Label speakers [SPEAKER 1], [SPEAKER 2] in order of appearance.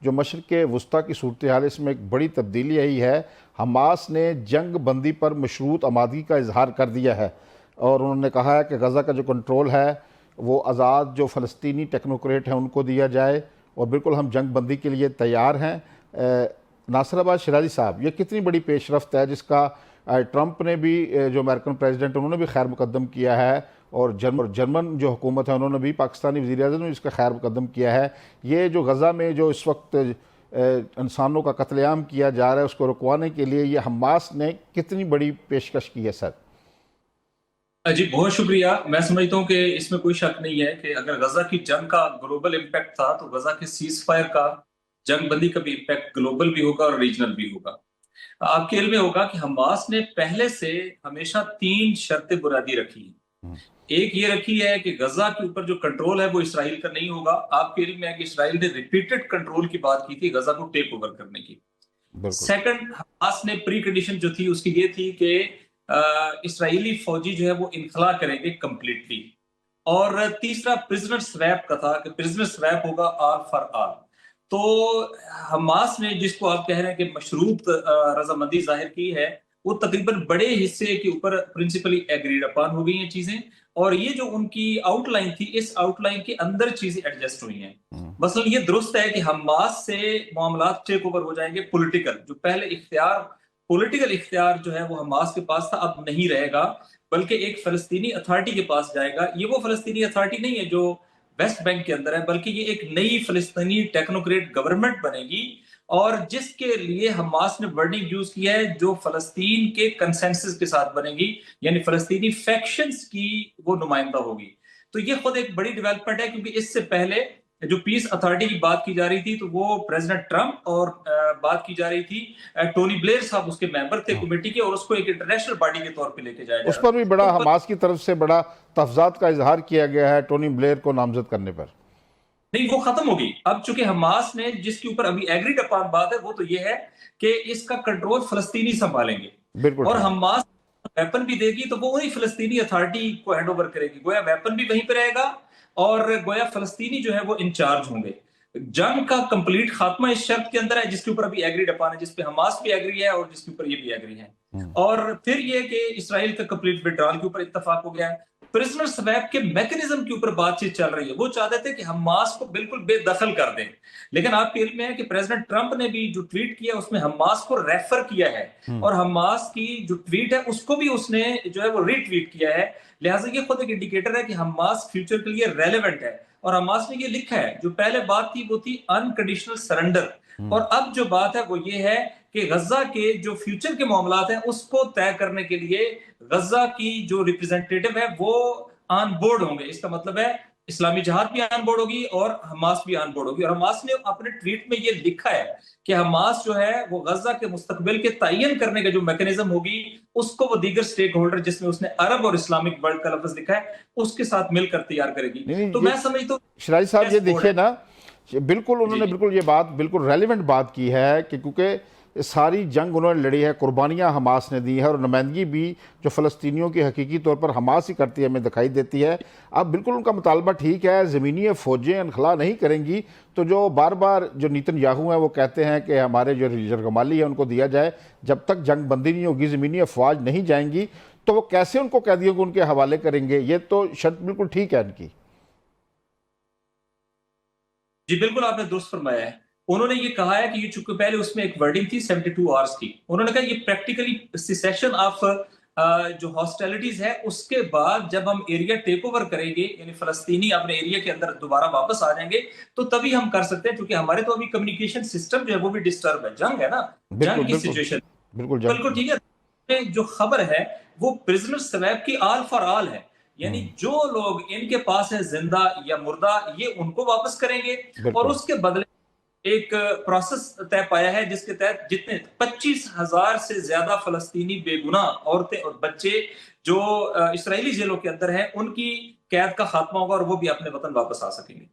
[SPEAKER 1] جو مشرق وسطیٰ کی صورتحال اس میں ایک بڑی تبدیلی آئی ہے۔ حماس نے جنگ بندی پر مشروط آمادگی کا اظہار کر دیا ہے اور انہوں نے کہا ہے کہ غزہ کا جو کنٹرول ہے وہ آزاد جو فلسطینی ٹیکنوکریٹ ہیں ان کو دیا جائے، اور بالکل ہم جنگ بندی کے لیے تیار ہیں۔ ناصر آباد شیرازی صاحب، یہ کتنی بڑی پیش رفت ہے جس کا ٹرمپ نے بھی، جو امریکن پریزیڈنٹ انہوں نے بھی خیر مقدم کیا ہے، اور جرمن جو حکومت ہے انہوں نے بھی، پاکستانی وزیر اعظم نے اس کا خیر مقدم کیا ہے۔ یہ جو غزہ میں جو اس وقت انسانوں کا قتل عام کیا جا رہا ہے اس کو رکوانے کے لیے یہ حماس نے کتنی بڑی پیشکش کی ہے سر؟
[SPEAKER 2] جی بہت شکریہ۔ میں سمجھتا ہوں کہ اس میں کوئی شک نہیں ہے کہ اگر غزہ کی جنگ کا گلوبل امپیکٹ تھا تو غزہ کے سیز فائر کا، جنگ بندی کا بھی امپیکٹ گلوبل بھی ہوگا اور ریجنل بھی ہوگا۔ آپ کے علم میں ہوگا کہ حماس نے پہلے سے ہمیشہ 3 شرطیں بنیادی رکھی ہیں۔ ایک یہ رکھی ہے کہ غزہ کے اوپر جو کنٹرول ہے وہ اسرائیل کا نہیں ہوگا۔ آپ کے علم میں ہے کہ اسرائیل نے ریپیٹڈ کنٹرول کی بات کی تھی غزہ کو ٹیک اوور کرنے کی۔
[SPEAKER 1] بالکل
[SPEAKER 2] سیکنڈ، حماس نے پری کنڈیشن جو تھی اس کی یہ تھی کہ اسرائیلی فوجی جو ہے وہ انخلا کریں گے کمپلیٹلی۔ اور تیسرا پرزنر سویپ کا تھا کہ پرزنر سویپ ہوگا آل فار آل۔ تو حماس نے جس کو آپ کہہ رہے ہیں کہ مشروط رضامندی ظاہر کی ہے، وہ تقریباً بڑے حصے کے اوپر پرنسپلی ایگریڈ اپان ہو گئی ہیں چیزیں، اور یہ جو ان کی آؤٹ لائن تھی اس آؤٹ لائن کے اندر چیزیں ایڈجسٹ ہوئی ہیں۔ مثلا یہ درست ہے کہ حماس سے معاملات ٹیک اوور ہو جائیں گے پولیٹیکل، جو پہلے پولیٹیکل اختیار جو ہے وہ حماس کے پاس تھا اب نہیں رہے گا، بلکہ ایک فلسطینی اتھارٹی کے پاس جائے گا۔ یہ وہ فلسطینی اتھارٹی نہیں ہے جو ویسٹ بینک کے اندر ہے، بلکہ یہ ایک نئی فلسطینی ٹیکنوکریٹ گورنمنٹ بنے گی، اور جس کے لیے حماس نے ورڈنگ یوز کی ہے جو فلسطین کے کنسنسس کے ساتھ بنے گی، یعنی فلسطینی فیکشنز کی وہ نمائندہ ہوگی۔ تو یہ خود ایک بڑی ڈیولپمنٹ ہے، کیونکہ اس سے پہلے جو پیس اتھارٹی کی بات کی جا رہی تھی تو وہ پریزیڈنٹ ٹرمپ اور بات کی جا رہی تھی ٹونی بلیئر صاحب اس کے ممبر تھے کمیٹی کے، اور اس کو ایک انٹرنیشنل باڈی کے طور پہ لے کے جایا جا
[SPEAKER 1] اس
[SPEAKER 2] رہا
[SPEAKER 1] پر بھی
[SPEAKER 2] تھا۔
[SPEAKER 1] بڑا
[SPEAKER 2] تو
[SPEAKER 1] حماس کی طرف سے بڑا تحفظات کا اظہار کیا گیا ہے ٹونی بلیئر کو نامزد کرنے پر۔
[SPEAKER 2] نہیں، وہ ختم ہوگی اب، چونکہ حماس نے جس کے اوپر ابھی ایگریڈ اپان بات ہے وہ تو یہ ہے کہ اس کا کنٹرول فلسطینی سنبھالیں گے،
[SPEAKER 1] بالکل
[SPEAKER 2] اور
[SPEAKER 1] ٹھیک۔
[SPEAKER 2] حماس ویپن بھی دے گی تو وہ وہی فلسطینی اتھارٹی کو ہینڈ اوور کرے گی، گویا ویپن بھی وہیں پہ رہے گا اور گویا فلسطینی جو ہے وہ انچارج ہوں گے۔ جنگ کا کمپلیٹ خاتمہ اس شرط کے اندر ہے جس کے اوپر ابھی ایگریڈ اپان ہے، جس پہ حماس بھی ایگری ہے اور جس کے اوپر یہ بھی ایگری ہے، اور پھر یہ کہ اسرائیل کا کمپلیٹ وڈرال کے اوپر اتفاق ہو گیا ہے۔ پرزنر سویپ کے میکنزم کے اوپر بات چیت چل رہی ہے، وہ چاہتے تھے کہ حماس کو بالکل بے دخل کر دیں، لیکن آپ کے علم میں ہے کہ پریزیڈنٹ ٹرمپ نے بھی جو ٹویٹ کیا اس میں حماس کو ریفر کیا ہے، اور حماس کی جو ٹویٹ ہے اس کو بھی اس نے جو ہے وہ ری ٹویٹ کیا ہے۔ لہٰذا یہ خود ایک انڈیکیٹر ہے کہ حماس فیوچر کے لیے ریلیونٹ ہے، اور حماس نے یہ لکھا ہے، جو پہلے بات تھی وہ تھی انکنڈیشنل سرنڈر، اور اب جو بات ہے وہ یہ ہے کہ غزہ کے جو فیوچر کے معاملات ہیں اس کو طے کرنے کے لیے غزہ کی جو ریپرزینٹیٹو ہے وہ آن بورڈ ہوں گے۔ اس کا مطلب ہے اسلامی جہاد بھی آن بورڈ ہوگی اور حماس بھی آن بورڈ ہوگی، اور حماس نے اپنے ٹویٹ میں یہ لکھا ہے کہ حماس جو ہے وہ غزہ کے مستقبل کے تعین کرنے کا جو میکنزم ہوگی اس کو وہ دیگر سٹیک ہولڈر، جس میں اس نے عرب اور اسلامک ورلڈ کا لفظ لکھا ہے، اس کے ساتھ مل کر تیار کرے گی۔
[SPEAKER 1] نہیں
[SPEAKER 2] تو
[SPEAKER 1] یہ
[SPEAKER 2] میں سمجھتا ہوں
[SPEAKER 1] شیرازی صاحب یہ دیکھیے نا، بالکل انہوں
[SPEAKER 2] جی
[SPEAKER 1] نے بالکل یہ بات بالکل ریلیونٹ بات کی ہے کہ کیونکہ ساری جنگ انہوں نے لڑی ہے، قربانیاں حماس نے دی ہے، اور نمائندگی بھی جو فلسطینیوں کی حقیقی طور پر حماس ہی کرتی ہے ہمیں دکھائی دیتی ہے۔ اب بالکل ان کا مطالبہ ٹھیک ہے، زمینی فوجیں انخلا نہیں کریں گی تو جو بار بار جو نیتن یاہو ہیں وہ کہتے ہیں کہ ہمارے جو یرغمالی ہیں ان کو دیا جائے، جب تک جنگ بندی نہیں ہوگی زمینی افواج نہیں جائیں گی، تو وہ کیسے ان کو قیدیوں کو ان کے حوالے کریں گے؟ یہ تو شرط بالکل ٹھیک ہے ان کی۔
[SPEAKER 2] جی بالکل آپ نے درست فرمایا ہے۔ انہوں نے یہ کہا ہے کہ یہ چونکہ پہلے اس میں ایک ورڈنگ تھی 72 آورز کی، انہوں نے کہا یہ پریکٹیکلی سیسیشن آف جو ہاسٹیلٹیز ہے اس کے بعد جب ہم ایریا ٹیک اوور کریں گے، یعنی فلسطینی اپنے ایریا کے اندر دوبارہ واپس آ جائیں گے، تو تبھی ہم کر سکتے ہیں، کیونکہ ہمارے تو ابھی کمیونیکیشن سسٹم جو ہے وہ بھی ڈسٹرب ہے، جنگ ہے نا،
[SPEAKER 1] بالکل
[SPEAKER 2] جنگ کی
[SPEAKER 1] بالکل
[SPEAKER 2] سچویشن۔
[SPEAKER 1] بالکل جنگ
[SPEAKER 2] بالکل ٹھیک ہے، جو خبر ہے وہ پرزنر سویپ کی آل فار آل ہے، یعنی جو لوگ ان کے پاس ہیں زندہ یا مردہ یہ ان کو واپس کریں گے، اور
[SPEAKER 1] بالکل
[SPEAKER 2] اس کے بدلے ایک پروسیس طے پایا ہے جس کے تحت جتنے 25,000 سے زیادہ فلسطینی بے گناہ عورتیں اور بچے جو اسرائیلی جیلوں کے اندر ہیں ان کی قید کا خاتمہ ہوگا، اور وہ بھی اپنے وطن واپس آ سکیں گے۔